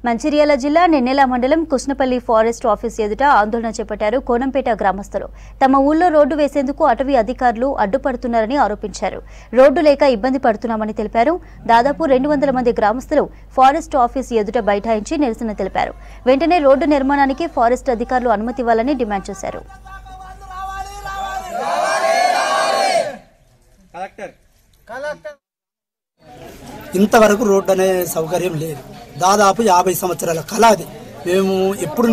మంచిర్యాల జిల్లా నెన్నెల మండలం Krishnapalli forest office ఎదుట ఆందోళన చేపట్టారు కోనంపేట గ్రామస్తులు. తమ ఊళ్లో రోడ్డు వేసేందుకు అటవీ అధికారులు అడ్డుపడుతున్నారని ఆరోపించారు. రోడ్డు లేక ఇబ్బంది పడుతున్నామని తెలిపారు. దాదాపు 200 మంది గ్రామస్తులు ఫారెస్ట్ ఆఫీస్ ఎదుట బైఠాయించి నిరసన తెలిపారు. వెంటనే రోడ్డు నిర్మాణానికి ఫారెస్ట్ అధికారులు అనుమతి ఇవ్వాలని డిమాండ్ చేశారు. ఇంతవరకు రోడ్డు అనే సౌకర్యం లేదు. దాదాపు 50 సంవత్సరాల కళ అది. మేము ఎప్పుడు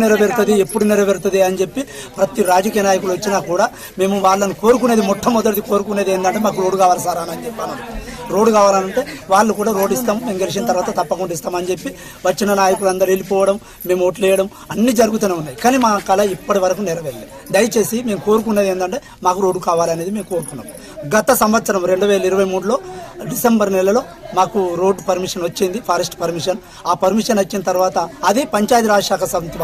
నెరవేరుతుంది అని చెప్పి ప్రతి రాజకీయ నాయకులు వచ్చినా కూడా మేము వాళ్ళని కోరుకునేది, మొట్టమొదటిది కోరుకునేది ఏంటంటే మాకు రోడ్డు కావాలి సార్ అని చెప్పాను. రోడ్డు కావాలంటే వాళ్ళు కూడా రోడ్డు ఇస్తాం, మేము గెలిచిన తర్వాత తప్పకుండా ఇస్తామని చెప్పి వచ్చిన నాయకులు అందరూ వెళ్ళిపోవడం, మేము ఓట్లు వేయడం అన్నీ జరుగుతూనే ఉన్నాయి. కానీ మా కళ ఇప్పటి వరకు నెరవేరలేదు. దయచేసి మేము కోరుకునేది ఏంటంటే మాకు రోడ్డు కావాలనేది మేము కోరుకున్నాం. గత సంవత్సరం 2023లో డిసెంబర్ నెలలో మాకు రోడ్డు పర్మిషన్ వచ్చింది, ఫారెస్ట్ పర్మిషన్. ఆ పర్మిషన్ వచ్చిన తర్వాత అది పంచాయతీ రాజ్ శాఖ సమితి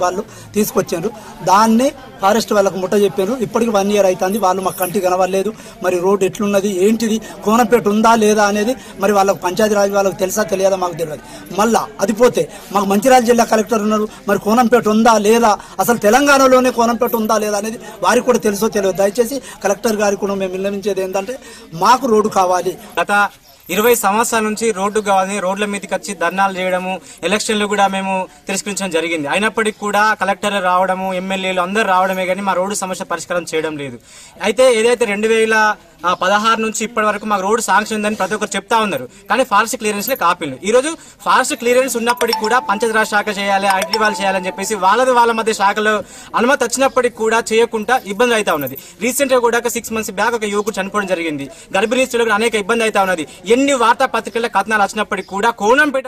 వాళ్ళు తీసుకొచ్చారు. దాన్ని ఫారెస్ట్ వాళ్ళకు ముట్ట చెప్పారు. ఇప్పటికి 1 year అవుతుంది. వాళ్ళు మాకు కంటికి కనవలేదు. మరి రోడ్డు ఎట్లున్నది, ఏంటిది, కోనంపేట ఉందా లేదా అనేది మరి వాళ్ళకు పంచాయతీ రాజ్ వాళ్ళకు తెలుసా తెలియదా మాకు తెలియదు. మళ్ళా అది పోతే మాకు మంచిర్యాల జిల్లా కలెక్టర్ ఉన్నారు. మరి కోనంపేట ఉందా లేదా, అసలు తెలంగాణలోనే కోనంపేట ఉందా లేదా అనేది వారికి కూడా తెలుసో తెలియదు. దయచేసి కలెక్టర్ గారికి కూడా మేము విన్నవించేది ఏంటంటే మాకు రోడ్డు కావాలి. గత 20 సంవత్సరాల నుంచి రోడ్డు కావాలని రోడ్ల మీదకి వచ్చి ధర్నాలు చేయడము, ఎలక్షన్లు కూడా మేము తిరస్కరించడం జరిగింది. అయినప్పటికీ కూడా కలెక్టర్ రావడము, ఎమ్మెల్యేలు అందరూ రావడమే కానీ మా రోడ్డు సమస్య పరిష్కారం చేయడం లేదు. అయితే ఏదైతే 2016 నుంచి ఇప్పటి వరకు మాకు రోడ్డు శాంక్షన్ ఉందని ప్రతి ఒక్కరు చెప్తా ఉన్నారు. కానీ ఫారెస్ట్ క్లియరెన్స్ లే కాపీలు. ఈ రోజు ఫారెస్ట్ క్లియరెన్స్ ఉన్నప్పటికీ కూడా పంచాయతీరాజ్ శాఖ చేయాలి, ఐటీ వాళ్ళు చేయాలని చెప్పేసి వాళ్ళ మధ్య శాఖలో అనుమతి వచ్చినప్పటికీ కూడా చేయకుండా ఇబ్బంది అవుతా ఉన్నది. రీసెంట్ గా కూడా 6 months బ్యాక్ ఒక యువకుడు చనిపోవడం జరిగింది. గర్భిణీ స్త్రీలకు అనేక ఇబ్బంది అవుతా ఉన్నది. ఎన్ని వార్తాపత్రికల కథనాలు వచ్చినప్పటికీ కూడా కోనంపేట